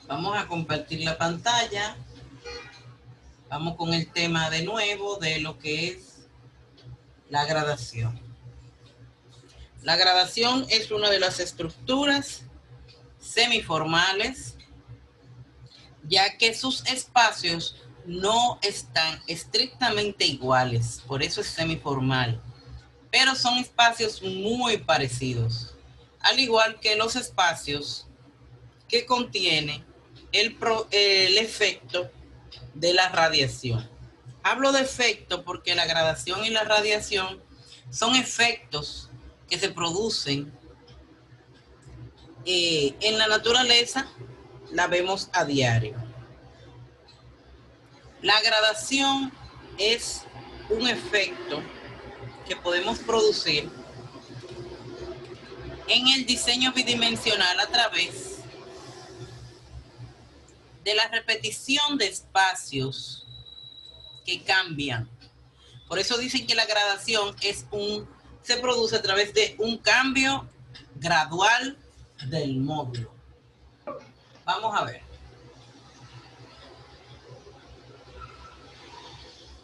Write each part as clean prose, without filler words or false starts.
Vamos a compartir la pantalla. Vamos con el tema de nuevo de lo que es la gradación. La gradación es una de las estructuras semiformales, ya que sus espacios no están estrictamente iguales, por eso es semiformal, pero son espacios muy parecidos, al igual que los espacios que contiene el efecto de la radiación. Hablo de efecto porque la gradación y la radiación son efectos que se producen en la naturaleza, la vemos a diario. La gradación es un efecto que podemos producir en el diseño bidimensional a través de la repetición de espacios que cambian. Por eso dicen que la gradación se produce a través de un cambio gradual del módulo. Vamos a ver.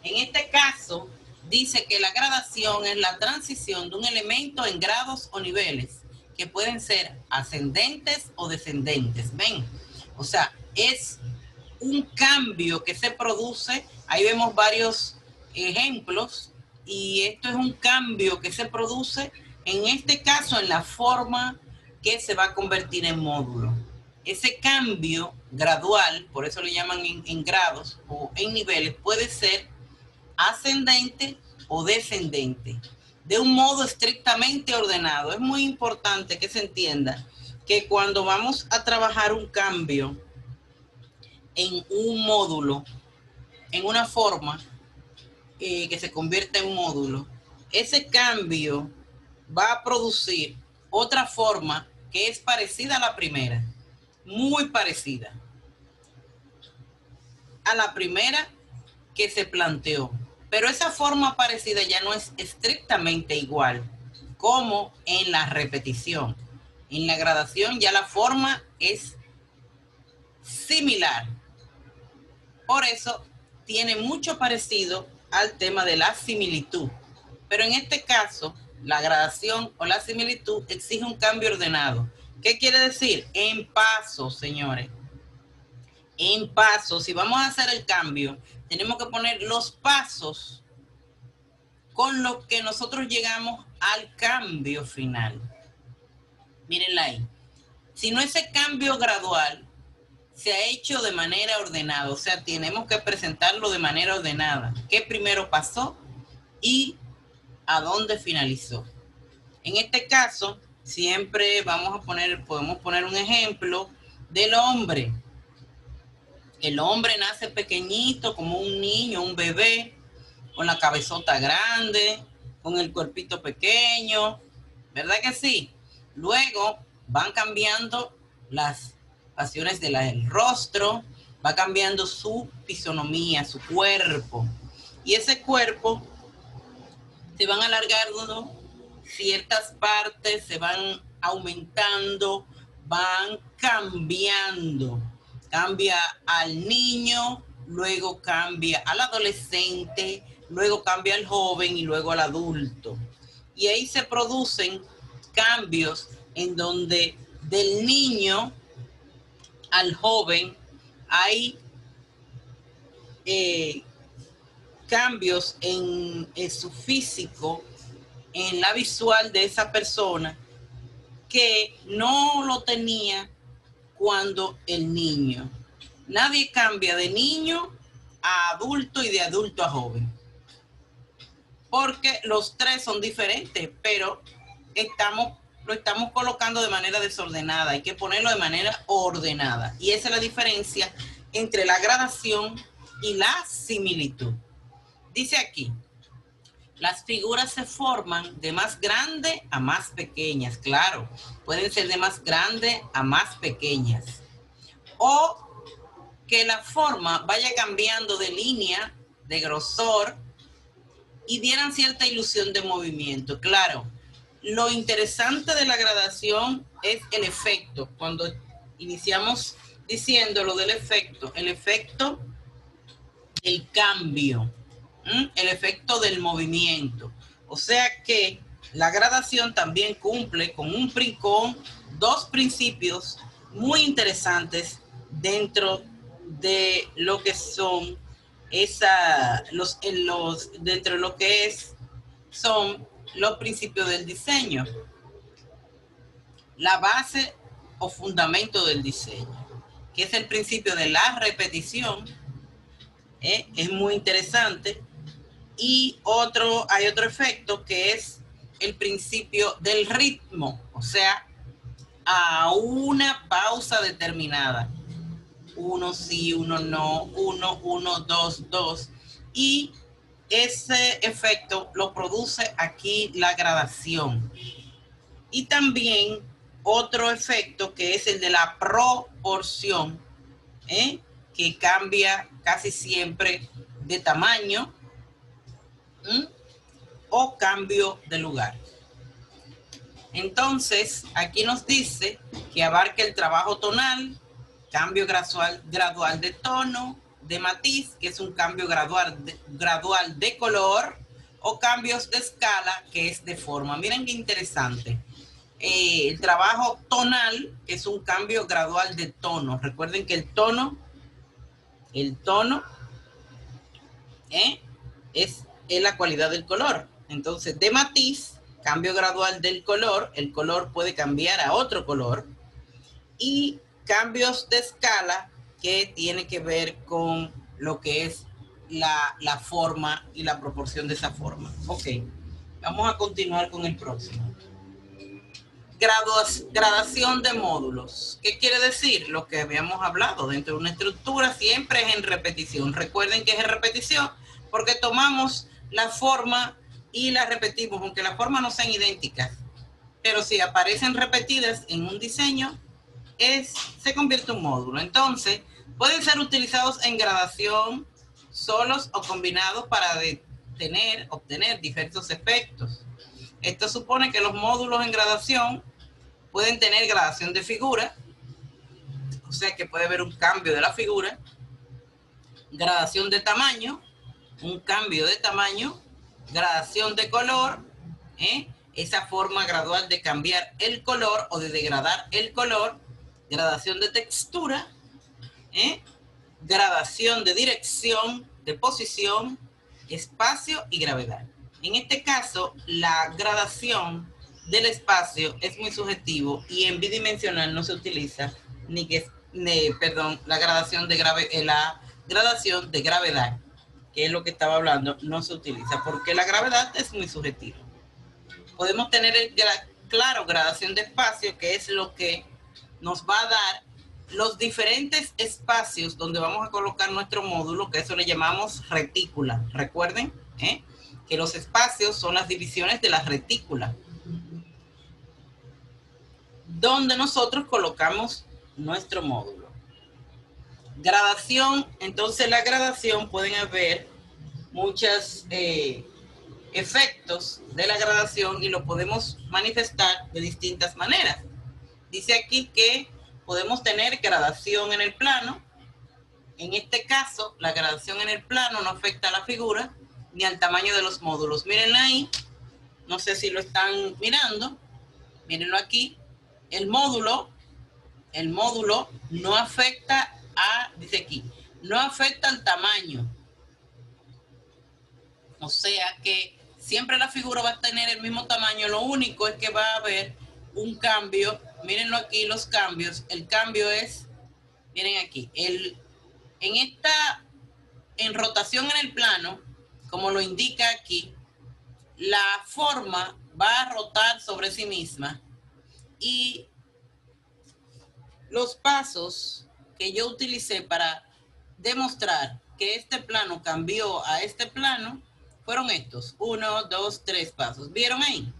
En este caso, dice que la gradación es la transición de un elemento en grados o niveles que pueden ser ascendentes o descendentes. ¿Ven? O sea, es un cambio que se produce. Ahí vemos varios ejemplos y esto es un cambio que se produce, en este caso, en la forma que se va a convertir en módulo. Ese cambio gradual, por eso le llaman en grados o en niveles, puede ser ascendente o descendente, de un modo estrictamente ordenado. Es muy importante que se entienda que cuando vamos a trabajar un cambio en un módulo, en una forma que se convierte en módulo, ese cambio va a producir otra forma que es parecida a la primera, muy parecida a la primera que se planteó. Pero esa forma parecida ya no es estrictamente igual como en la repetición. En la gradación ya la forma es similar. Por eso tiene mucho parecido al tema de la similitud. Pero en este caso, la gradación o la similitud exige un cambio ordenado. ¿Qué quiere decir? En pasos, señores. En pasos. Si vamos a hacer el cambio, tenemos que poner los pasos con los que nosotros llegamos al cambio final. Mírenla ahí. Si no, ese cambio gradual se ha hecho de manera ordenada, o sea, tenemos que presentarlo de manera ordenada. ¿Qué primero pasó y a dónde finalizó? En este caso, siempre podemos poner un ejemplo del hombre. El hombre nace pequeñito, como un niño, un bebé, con la cabezota grande, con el cuerpito pequeño, ¿verdad que sí? Luego van cambiando las facciones del rostro, va cambiando su fisonomía, su cuerpo. Y ese cuerpo se van alargando ciertas partes, se van aumentando, van cambiando. Cambia al niño, luego cambia al adolescente, luego cambia al joven y luego al adulto. Y ahí se producen cambios en donde del niño al joven hay cambios en su físico, en la visual de esa persona que no lo tenía cuando el niño. Nadie cambia de niño a adulto y de adulto a joven, porque los tres son diferentes, pero lo estamos colocando de manera desordenada. Hay que ponerlo de manera ordenada. Y esa es la diferencia entre la gradación y la similitud. Dice aquí, las figuras se forman de más grande a más pequeñas. Claro, pueden ser de más grande a más pequeñas. O que la forma vaya cambiando de línea, de grosor, y dieran cierta ilusión de movimiento. Claro, lo interesante de la gradación es el efecto. Cuando iniciamos diciendo lo del efecto, el efecto del cambio, el efecto del movimiento. O sea que la gradación también cumple con dos principios muy interesantes dentro de lo que son dentro de lo que son los principios del diseño, la base o fundamento del diseño, que es el principio de la repetición. Es muy interesante. Y hay otro efecto que es el principio del ritmo, o sea, a una pausa determinada. 1 sí, 1 no, 1, 1, 2, 2. Y ese efecto lo produce aquí la gradación. Y también otro efecto que es el de la proporción, que cambia casi siempre de tamaño o cambio de lugar. Entonces, aquí nos dice que abarca el trabajo tonal, cambio gradual de tono, de matiz, que es un cambio gradual de color, o cambios de escala, que es de forma. Miren qué interesante. El trabajo tonal, que es un cambio gradual de tono. Recuerden que el tono es la cualidad del color. Entonces, de matiz, cambio gradual del color, el color puede cambiar a otro color. Y cambios de escala, que tiene que ver con lo que es la forma y la proporción de esa forma. Ok, vamos a continuar con el próximo. Gradación de módulos. ¿Qué quiere decir? Lo que habíamos hablado. Dentro de una estructura siempre es en repetición. Recuerden que es en repetición porque tomamos la forma y la repetimos, aunque las formas no sean idénticas. Pero si aparecen repetidas en un diseño, se convierte en un módulo. Entonces, pueden ser utilizados en gradación, solos o combinados para obtener diversos efectos. Esto supone que los módulos en gradación pueden tener gradación de figura, o sea que puede haber un cambio de la figura, gradación de tamaño, un cambio de tamaño, gradación de color, esa forma gradual de cambiar el color o de degradar el color, gradación de textura, gradación de dirección, de posición, espacio y gravedad. En este caso, la gradación del espacio es muy subjetivo y en bidimensional no se utiliza la gradación de gravedad, que es lo que estaba hablando, no se utiliza porque la gravedad es muy subjetiva. Podemos tener gradación de espacio, que es lo que nos va a dar los diferentes espacios donde vamos a colocar nuestro módulo, que eso le llamamos retícula. Recuerden que los espacios son las divisiones de la retícula, donde nosotros colocamos nuestro módulo. Gradación, entonces la gradación pueden haber muchos efectos de la gradación y lo podemos manifestar de distintas maneras. Dice aquí que podemos tener gradación en el plano. En este caso, la gradación en el plano no afecta a la figura ni al tamaño de los módulos. Mírenlo ahí, no sé si lo están mirando, mírenlo aquí. El módulo no afecta dice aquí, no afecta al tamaño. O sea que siempre la figura va a tener el mismo tamaño, lo único es que va a haber un cambio. Mírenlo aquí, los cambios. El cambio es, miren aquí, en rotación en el plano, como lo indica aquí, la forma va a rotar sobre sí misma y los pasos que yo utilicé para demostrar que este plano cambió a este plano fueron estos, 1, 2, 3 pasos. ¿Vieron ahí?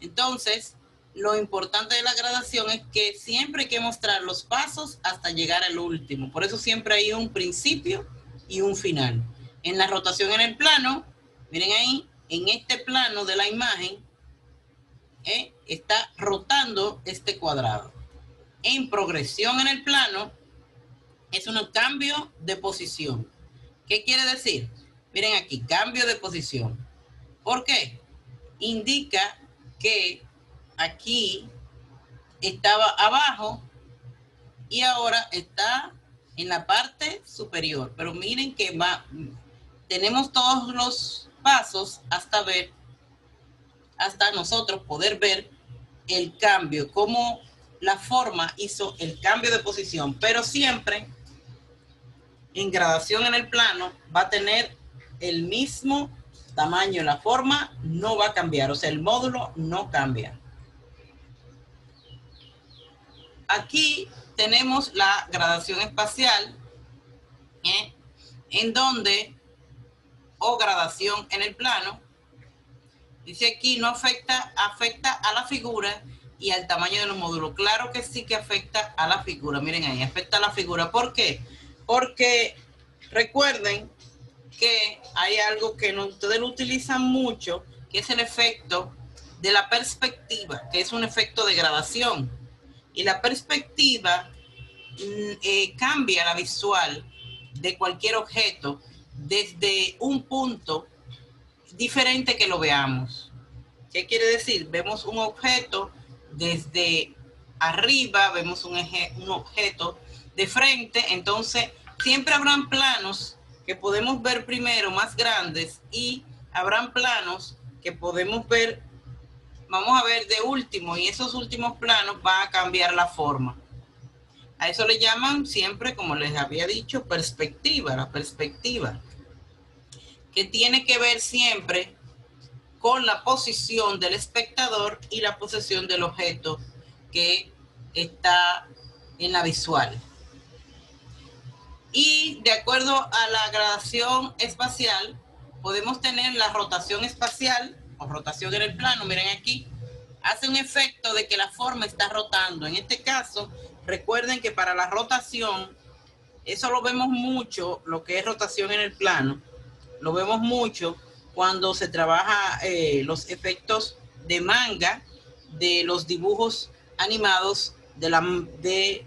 Entonces, lo importante de la gradación es que siempre hay que mostrar los pasos hasta llegar al último. Por eso siempre hay un principio y un final. En la rotación en el plano, miren ahí, en este plano de la imagen, está rotando este cuadrado. En progresión en el plano, es un cambio de posición. ¿Qué quiere decir? Miren aquí, cambio de posición. ¿Por qué? Indica que aquí estaba abajo y ahora está en la parte superior. Pero miren que tenemos todos los pasos hasta nosotros poder ver el cambio, cómo la forma hizo el cambio de posición, pero siempre en gradación en el plano va a tener el mismo tamaño, la forma no va a cambiar, o sea, el módulo no cambia. Aquí tenemos la gradación espacial, en donde, o gradación en el plano, dice aquí no afecta a la figura y al tamaño de los módulos. Claro que sí que afecta a la figura, miren ahí, afecta a la figura. ¿Por qué? Porque recuerden que hay algo que ustedes lo utilizan mucho, que es el efecto de la perspectiva, que es un efecto de gradación. Y la perspectiva cambia la visual de cualquier objeto desde un punto diferente que lo veamos. ¿Qué quiere decir? Vemos un objeto desde arriba, vemos un objeto de frente, entonces siempre habrán planos que podemos ver primero más grandes y habrán planos que podemos ver, vamos a ver de último, y esos últimos planos van a cambiar la forma. A eso le llaman siempre, como les había dicho, perspectiva, la perspectiva, que tiene que ver siempre con la posición del espectador y la posición del objeto que está en la visual. Y de acuerdo a la gradación espacial, podemos tener la rotación espacial o rotación en el plano. Miren aquí, hace un efecto de que la forma está rotando. En este caso, recuerden que para la rotación, eso lo vemos mucho, lo que es rotación en el plano, lo vemos mucho cuando se trabaja los efectos de manga, de los dibujos animados, del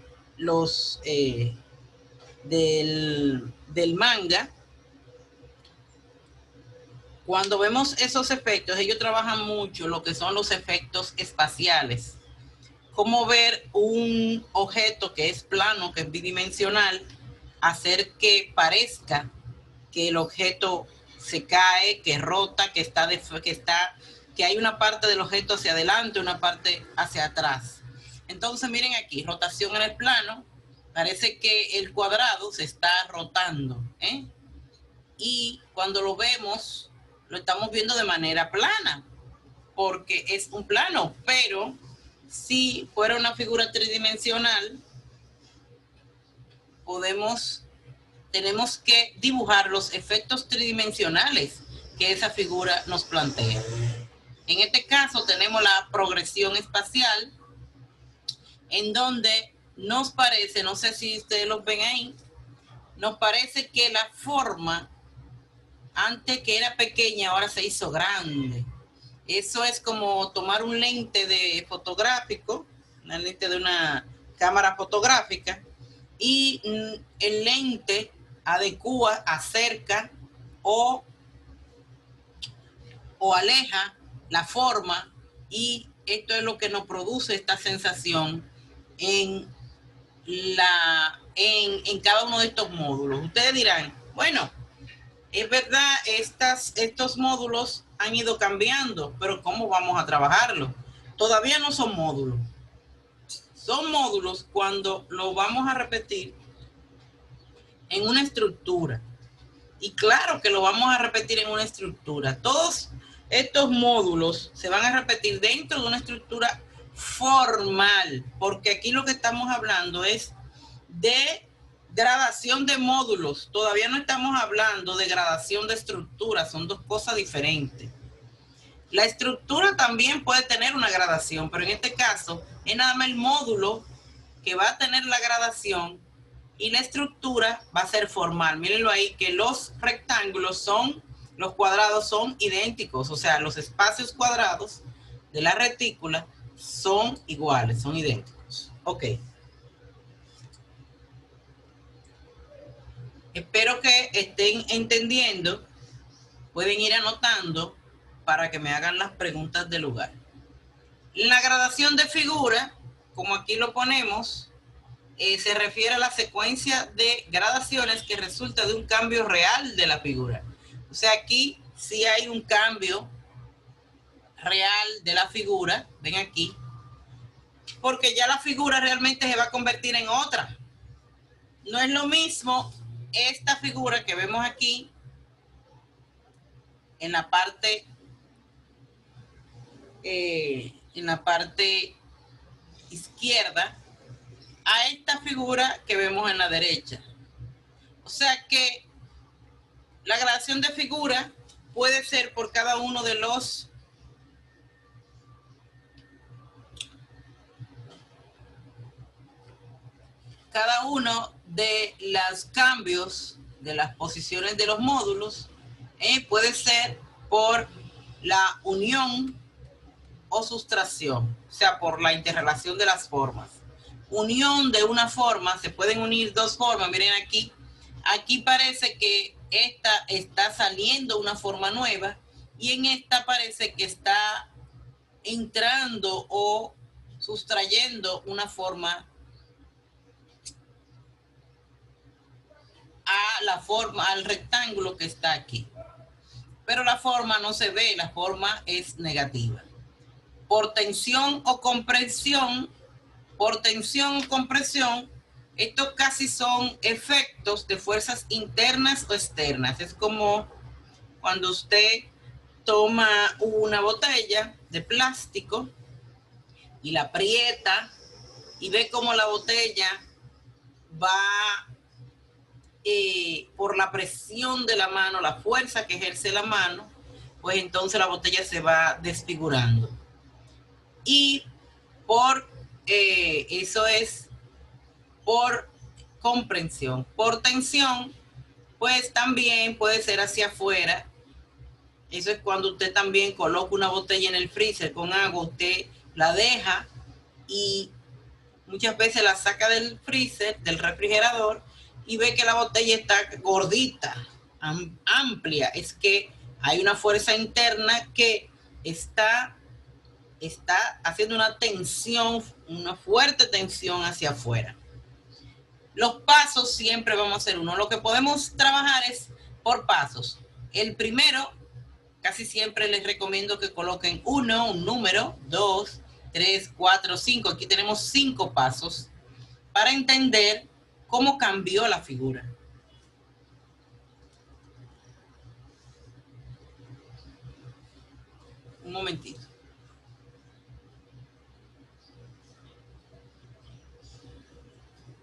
manga. Cuando vemos esos efectos, ellos trabajan mucho lo que son los efectos espaciales. Cómo ver un objeto que es plano, que es bidimensional, hacer que parezca que el objeto se cae, que rota, que hay una parte del objeto hacia adelante, una parte hacia atrás. Entonces, miren aquí, rotación en el plano, parece que el cuadrado se está rotando, y cuando lo vemos, lo estamos viendo de manera plana, porque es un plano, pero si fuera una figura tridimensional, tenemos que dibujar los efectos tridimensionales que esa figura nos plantea. En este caso tenemos la progresión espacial, en donde nos parece, no sé si ustedes los ven ahí, nos parece que la forma, antes que era pequeña, ahora se hizo grande. Eso es como tomar un lente de fotográfico, una lente de una cámara fotográfica, y el lente adecua, acerca o aleja la forma, y esto es lo que nos produce esta sensación en cada uno de estos módulos. Ustedes dirán, bueno, es verdad, estos módulos han ido cambiando, pero ¿cómo vamos a trabajarlo? Todavía no son módulos. Son módulos cuando lo vamos a repetir en una estructura. Y claro que lo vamos a repetir en una estructura. Todos estos módulos se van a repetir dentro de una estructura formal, porque aquí lo que estamos hablando es de gradación de módulos. Todavía no estamos hablando de gradación de estructuras, son dos cosas diferentes. La estructura también puede tener una gradación, pero en este caso es nada más el módulo que va a tener la gradación, y la estructura va a ser formal. Mírenlo ahí, que los rectángulos los cuadrados son idénticos, o sea, los espacios cuadrados de la retícula son iguales, son idénticos. Ok. Espero que estén entendiendo. Pueden ir anotando para que me hagan las preguntas del lugar. La gradación de figura, como aquí lo ponemos, se refiere a la secuencia de gradaciones que resulta de un cambio real de la figura. O sea, aquí sí hay un cambio real de la figura, ven aquí, porque ya la figura realmente se va a convertir en otra. No es lo mismo esta figura que vemos aquí en la parte izquierda a esta figura que vemos en la derecha. O sea que la gradación de figura puede ser por cada uno de los cambios de las posiciones de los módulos. Puede ser por la unión o sustracción, o sea, por la interrelación de las formas. Unión de una forma, se pueden unir dos formas, miren aquí. Aquí parece que esta está saliendo una forma nueva y en esta parece que está entrando o sustrayendo una forma a la forma, al rectángulo que está aquí. Pero la forma no se ve, la forma es negativa. Por tensión o compresión, estos casi son efectos de fuerzas internas o externas. Es como cuando usted toma una botella de plástico y la aprieta y ve cómo la botella va por la presión de la mano, la fuerza que ejerce la mano, pues entonces la botella se va desfigurando. Y eso es por comprensión. Por tensión, pues también puede ser hacia afuera. Eso es cuando usted también coloca una botella en el freezer con agua, usted la deja y muchas veces la saca del freezer, del refrigerador, y ve que la botella está gordita, amplia. Es que hay una fuerza interna que está haciendo una tensión, una fuerte tensión hacia afuera. Los pasos siempre vamos a hacer uno. Lo que podemos trabajar es por pasos. El primero, casi siempre les recomiendo que coloquen 1, un número, 2, 3, 4, 5. Aquí tenemos 5 pasos para entender cómo cambió la figura. Un momentito.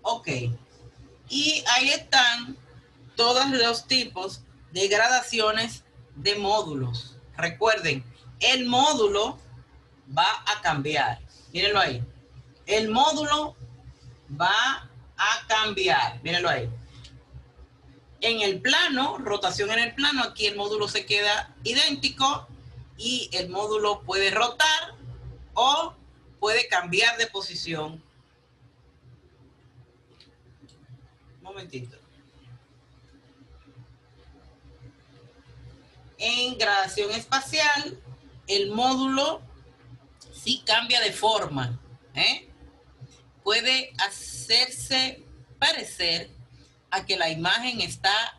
Ok. Y ahí están todos los tipos de gradaciones de módulos. Recuerden, el módulo va a cambiar. Mírenlo ahí. El módulo va a cambiar. Mírenlo ahí. En el plano, rotación en el plano, aquí el módulo se queda idéntico y el módulo puede rotar o puede cambiar de posición. Un momentito. En gradación espacial, el módulo sí cambia de forma. Puede hacerse parecer a que la imagen está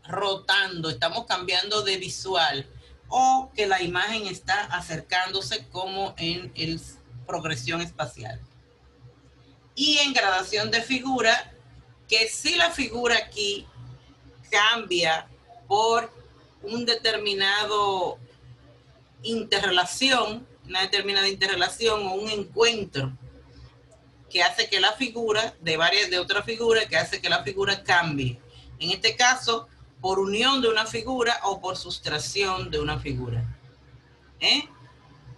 rotando, estamos cambiando de visual, o que la imagen está acercándose como en el progresión espacial. Y en gradación de figura, que si la figura aquí cambia por un determinado interrelación, una determinada interrelación o un encuentro que hace que la figura de otra figura, que hace que la figura cambie. En este caso, por unión de una figura o por sustracción de una figura.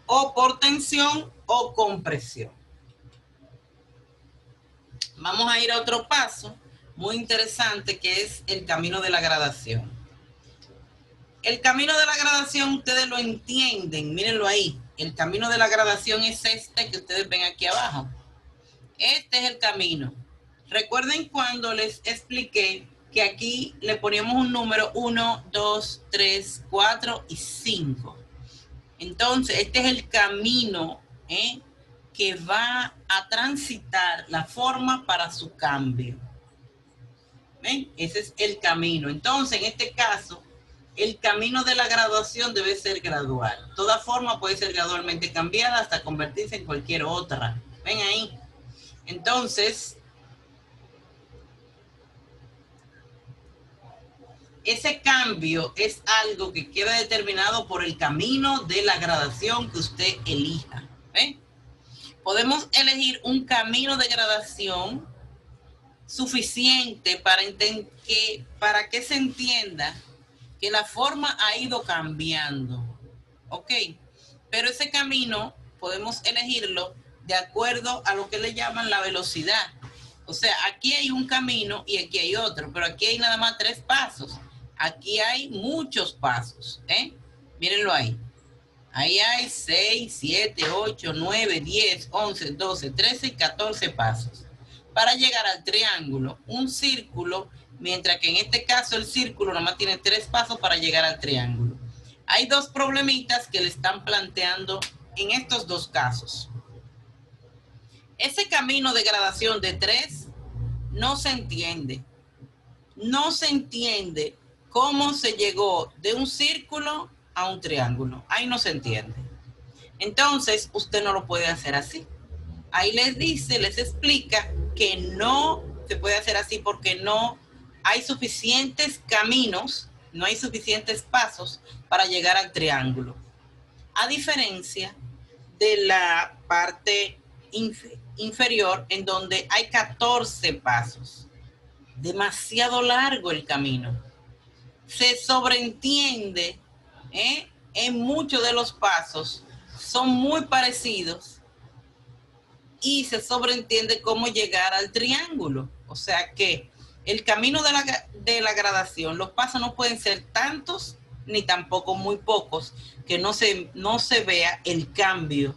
O por tensión o compresión. Vamos a ir a otro paso muy interesante, que es el camino de la gradación. El camino de la gradación ustedes lo entienden, mírenlo ahí. El camino de la gradación es este que ustedes ven aquí abajo. Este es el camino. Recuerden cuando les expliqué que aquí le poníamos un número 1, 2, 3, 4 y 5. Entonces, este es el camino que va a transitar la forma para su cambio. ¿Ven? Ese es el camino. Entonces, en este caso, el camino de la graduación debe ser gradual. Toda forma puede ser gradualmente cambiada hasta convertirse en cualquier otra. ¿Ven ahí? Entonces, ese cambio es algo que queda determinado por el camino de la gradación que usted elija. ¿Ven? Podemos elegir un camino de gradación suficiente para que se entienda que la forma ha ido cambiando. ¿Ok? Pero ese camino podemos elegirlo de acuerdo a lo que le llaman la velocidad. O sea, aquí hay un camino y aquí hay otro, pero aquí hay nada más 3 pasos. Aquí hay muchos pasos, Mírenlo ahí. Ahí hay 6, 7, 8, 9, 10, 11, 12, 13 y 14 pasos. Para llegar al triángulo, un círculo, mientras que en este caso el círculo nomás tiene 3 pasos para llegar al triángulo. Hay 2 problemitas que le están planteando en estos 2 casos. Ese camino de gradación de 3 no se entiende. No se entiende cómo se llegó de un círculo a un triángulo. Ahí no se entiende. Entonces, usted no lo puede hacer así. Ahí les explica que no se puede hacer así porque no hay suficientes caminos, no hay suficientes pasos para llegar al triángulo. A diferencia de la parte inferior, en donde hay 14 pasos. Demasiado largo el camino. Se sobreentiende, en muchos de los pasos, son muy parecidos y se sobreentiende cómo llegar al triángulo. O sea que el camino de la gradación, los pasos no pueden ser tantos ni tampoco muy pocos, que no se vea el cambio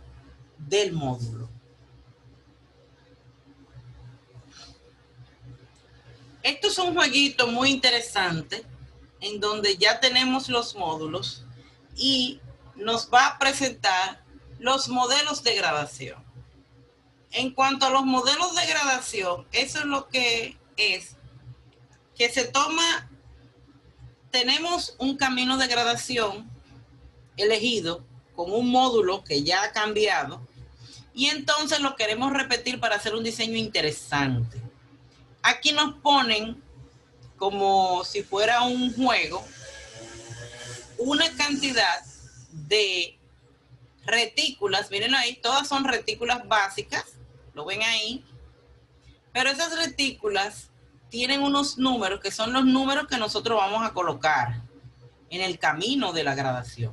del módulo. Esto es un jueguito muy interesante en donde ya tenemos los módulos y nos va a presentar los modelos de gradación. En cuanto a los modelos de gradación, eso es lo que se toma, tenemos un camino de gradación elegido con un módulo que ya ha cambiado y entonces lo queremos repetir para hacer un diseño interesante. Aquí nos ponen, como si fuera un juego, una cantidad de retículas, miren ahí, todas son retículas básicas, lo ven ahí, pero esas retículas tienen unos números que son los números que nosotros vamos a colocar en el camino de la gradación.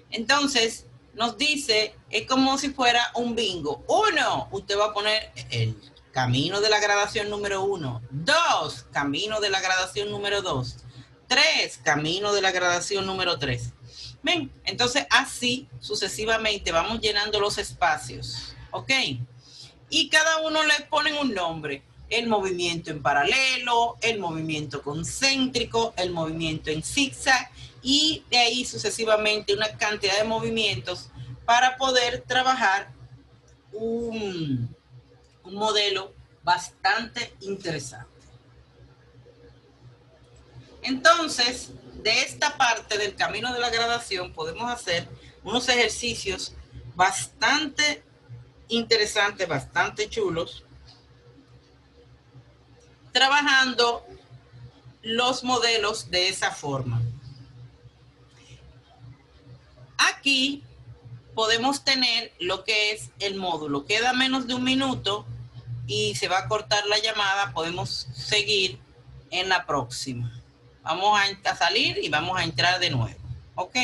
Entonces, nos dice, es como si fuera un bingo. 1, usted va a poner el camino de la gradación número 1. 2, camino de la gradación número 2. 3, camino de la gradación número 3. Ven, entonces así sucesivamente vamos llenando los espacios, ¿ok? Y cada uno le ponen un nombre. El movimiento en paralelo, el movimiento concéntrico, el movimiento en zigzag y de ahí sucesivamente una cantidad de movimientos para poder trabajar un modelo bastante interesante. Entonces, de esta parte del camino de la gradación podemos hacer unos ejercicios bastante interesantes, bastante chulos, trabajando los modelos de esa forma. Aquí podemos tener lo que es el módulo. Queda menos de un minuto y se va a cortar la llamada. Podemos seguir en la próxima. Vamos a salir y vamos a entrar de nuevo. Ok.